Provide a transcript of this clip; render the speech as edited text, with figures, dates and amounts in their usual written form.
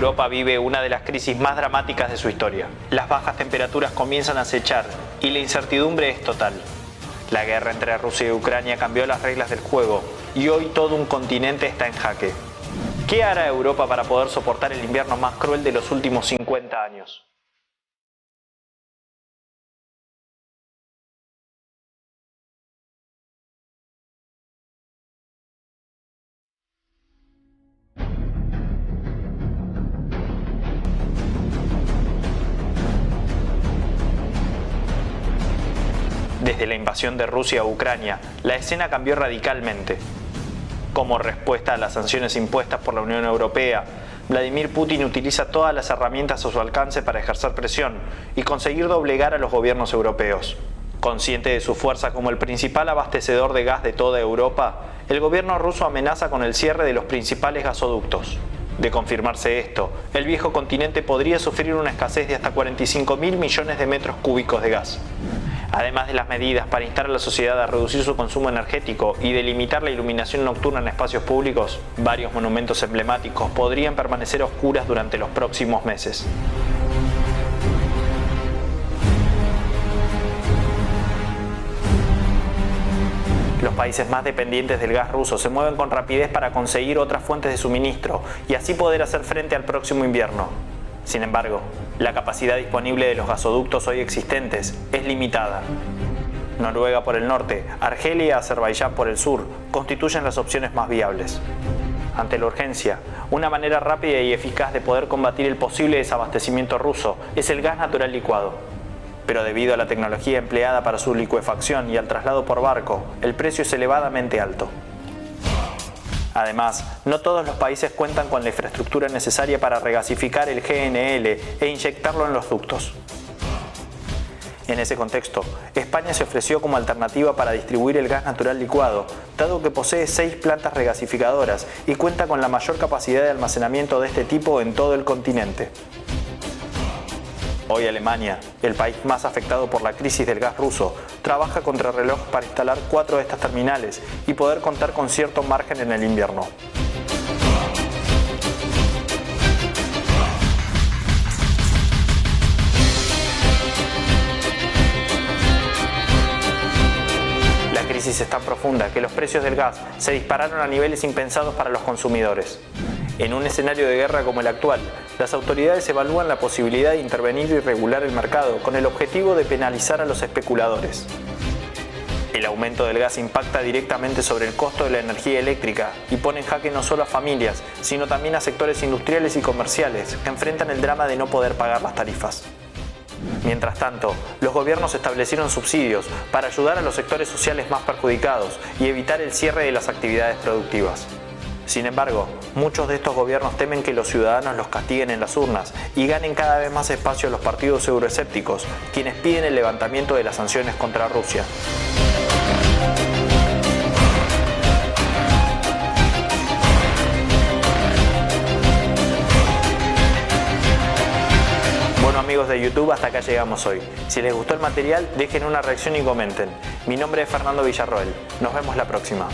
Europa vive una de las crisis más dramáticas de su historia. Las bajas temperaturas comienzan a acechar y la incertidumbre es total. La guerra entre Rusia y Ucrania cambió las reglas del juego y hoy todo un continente está en jaque. ¿Qué hará Europa para poder soportar el invierno más cruel de los últimos 50 años? Desde la invasión de Rusia a Ucrania, la escena cambió radicalmente. Como respuesta a las sanciones impuestas por la Unión Europea, Vladimir Putin utiliza todas las herramientas a su alcance para ejercer presión y conseguir doblegar a los gobiernos europeos. Consciente de su fuerza como el principal abastecedor de gas de toda Europa, el gobierno ruso amenaza con el cierre de los principales gasoductos. De confirmarse esto, el viejo continente podría sufrir una escasez de hasta 45.000 millones de metros cúbicos de gas. Además de las medidas para instar a la sociedad a reducir su consumo energético y de limitar la iluminación nocturna en espacios públicos, varios monumentos emblemáticos podrían permanecer a oscuras durante los próximos meses. Los países más dependientes del gas ruso se mueven con rapidez para conseguir otras fuentes de suministro y así poder hacer frente al próximo invierno. Sin embargo, la capacidad disponible de los gasoductos hoy existentes es limitada. Noruega por el norte, Argelia y Azerbaiyán por el sur constituyen las opciones más viables. Ante la urgencia, una manera rápida y eficaz de poder combatir el posible desabastecimiento ruso es el gas natural licuado. Pero debido a la tecnología empleada para su licuefacción y al traslado por barco, el precio es elevadamente alto. Además, no todos los países cuentan con la infraestructura necesaria para regasificar el GNL e inyectarlo en los ductos. En ese contexto, España se ofreció como alternativa para distribuir el gas natural licuado, dado que posee 6 plantas regasificadoras y cuenta con la mayor capacidad de almacenamiento de este tipo en todo el continente. Hoy Alemania, el país más afectado por la crisis del gas ruso, trabaja contra reloj para instalar 4 de estas terminales y poder contar con cierto margen en el invierno. La crisis es tan profunda que los precios del gas se dispararon a niveles impensados para los consumidores. En un escenario de guerra como el actual, las autoridades evalúan la posibilidad de intervenir y regular el mercado con el objetivo de penalizar a los especuladores. El aumento del gas impacta directamente sobre el costo de la energía eléctrica y pone en jaque no solo a familias, sino también a sectores industriales y comerciales que enfrentan el drama de no poder pagar las tarifas. Mientras tanto, los gobiernos establecieron subsidios para ayudar a los sectores sociales más perjudicados y evitar el cierre de las actividades productivas. Sin embargo, muchos de estos gobiernos temen que los ciudadanos los castiguen en las urnas y ganen cada vez más espacio los partidos euroescépticos, quienes piden el levantamiento de las sanciones contra Rusia. Bueno amigos de YouTube, hasta acá llegamos hoy. Si les gustó el material, dejen una reacción y comenten. Mi nombre es Fernando Villarroel. Nos vemos la próxima.